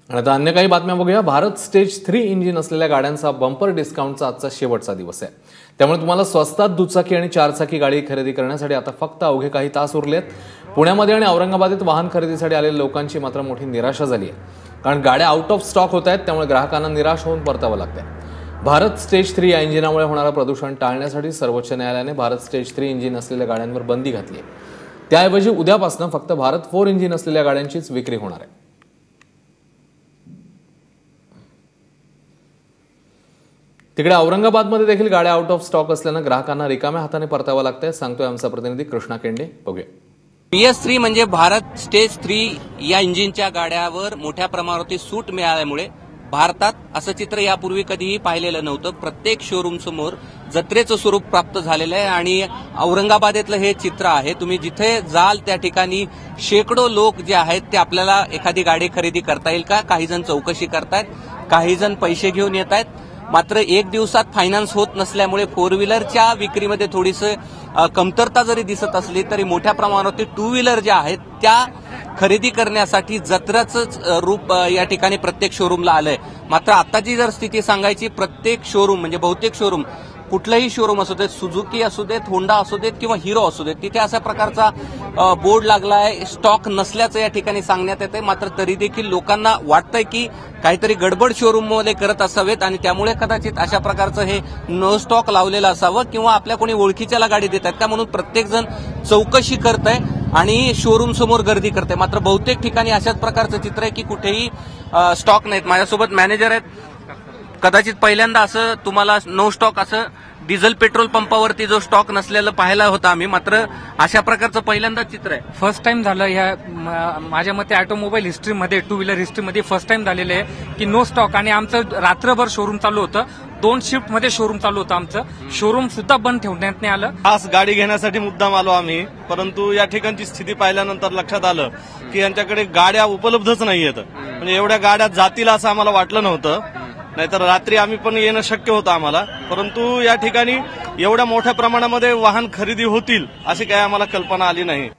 आणि आता अन्य काही बातम्या बघूया। भारत स्टेज 3 इंजिन असलेल्या गाड्यांचा बंपर डिस्काउंटचा आजचा शेवटचा दिवस आहे। त्यामुळे तुम्हाला स्वस्तात दुचाकी आणि चारचाकी गाडी खरेदी करण्यासाठी आता फक्त अवघे काही तास उरलेत। पुण्यामध्ये आणि औरंगाबादेत वाहन खरेदीसाठी आलेल्या लोकांची मात्र मोठी निराशा झाली आहे, कारण गाड्या आउट ऑफ स्टॉक होत आहेत। त्यामुळे ग्राहकांना निराश होऊन परतावं लागतंय। भारत स्टेज 3 या इंजिनामुळे होणारं प्रदूषण टाळण्यासाठी सर्वोच्च न्यायालयाने भारत स्टेज 3 इंजिन असलेल्या गाड्यांवर बंदी घातली आहे। त्याऐवजी उद्यापासून फक्त भारत 4 इंजिन असलेल्या गाड्यांचीच विक्री होणार आहे। तिकडे औरंगाबादमध्ये देखील गाड्या आउट ऑफ स्टॉक असल्यानं ग्राहकांना रिकाम्या हाताने परतावं लागतंय, सांगतोय आमचा प्रतिनिधी कृष्णा केंडे। बघूया। PS3 म्हणजे भारत स्टेज 3 या इंजिनच्या गाड्यावर मोठ्या प्रमाणावरती सूट मिळाल्यामुळे भारतात असं चित्र यापूर्वी कधीही पाहिलेलं नव्हतं। प्रत्येक शोरूम समोर जत्रेचं स्वरूप प्राप्त झालेलं आहे आणि औरंगाबादेतलं हे चित्र आहे। तुम्ही जिथे जाल त्या ठिकाणी शेकडो लोक जे आहेत ते आपल्याला एखादी गाडी खरेदी करता येईल का, काही जण चौकशी करतायत, काही जण पैसे घेऊन येत आहेत। मात्र एक दिवसात फायनान्स होत नसल्यामुळे फोर व्हीलरच्या विक्रीमध्ये थोडीसं कमतरता जरी दिसत असली तरी मोठ्या प्रमाणावरती टू व्हीलर ज्या आहेत त्या खरेदी करण्यासाठी जत्रेचं रूप या ठिकाणी प्रत्येक शोरूमला आलंय। मात्र आताची जर स्थिती सांगायची, प्रत्येक शोरूम म्हणजे बहुतेक शोरूम, कुठलंही शोरूम असू देत, सुझुकी असू देत, होंडा असू देत किंवा हिरो असू देत, तिथे अशा प्रकारचा बोर्ड लागलाय, स्टॉक नसल्याचं या ठिकाणी सांगण्यात येतंय। मात्र तरी देखील लोकांना वाटतंय की काहीतरी गडबड शोरूममध्ये करत असावेत आणि त्यामुळे कदाचित अशा प्रकारचं हे नो स्टॉक लावलेलं असावं किंवा आपल्या कोणी ओळखीच्याला गाडी देत आहेत का म्हणून प्रत्येक जण चौकशी करतंय आणि शोरूम समोर गर्दी करते। मात्र बहुतेक ठिकाणी अशाच प्रकारचं चित्र आहे की कुठेही स्टॉक नाहीत। माझ्यासोबत मॅनेजर आहेत, कदाचित पहिल्यांदा असं तुम्हाला नो स्टॉक असं डिझेल पेट्रोल पंपावरती जो स्टॉक नसलेलं पाहायला होता आम्ही, मात्र अशा प्रकारचं पहिल्यांदा चित्र आहे। फर्स्ट टाइम झालं या माझ्या मते ऑटोमोबाईल हिस्ट्रीमध्ये, टू व्हीलर हिस्ट्रीमध्ये फर्स्ट टाइम झालेलं आहे की नो स्टॉक। आणि आमचं रात्रभर शोरूम चालू होतं, 2 शिफ्ट मध्ये शोरूम चालू होतं, आमचं शोरूम सुद्धा बंद ठेवण्यात नाही आलं। खास गाडी घेण्यासाठी मुद्दाम आलो आम्ही, परंतु या ठिकाणची स्थिती पाहिल्यानंतर लक्षात आलं की यांच्याकडे गाड्या उपलब्धच नाहीयेत। म्हणजे एवढ्या गाड्या जातील असं आम्हाला वाटलं नव्हतं, नाहीतर रात्री आम्ही पण येणं शक्य होतं आम्हाला, परंतु या ठिकाणी एवढ्या मोठ्या प्रमाणामध्ये वाहन खरेदी होतील अशी काही आम्हाला कल्पना आली नाही।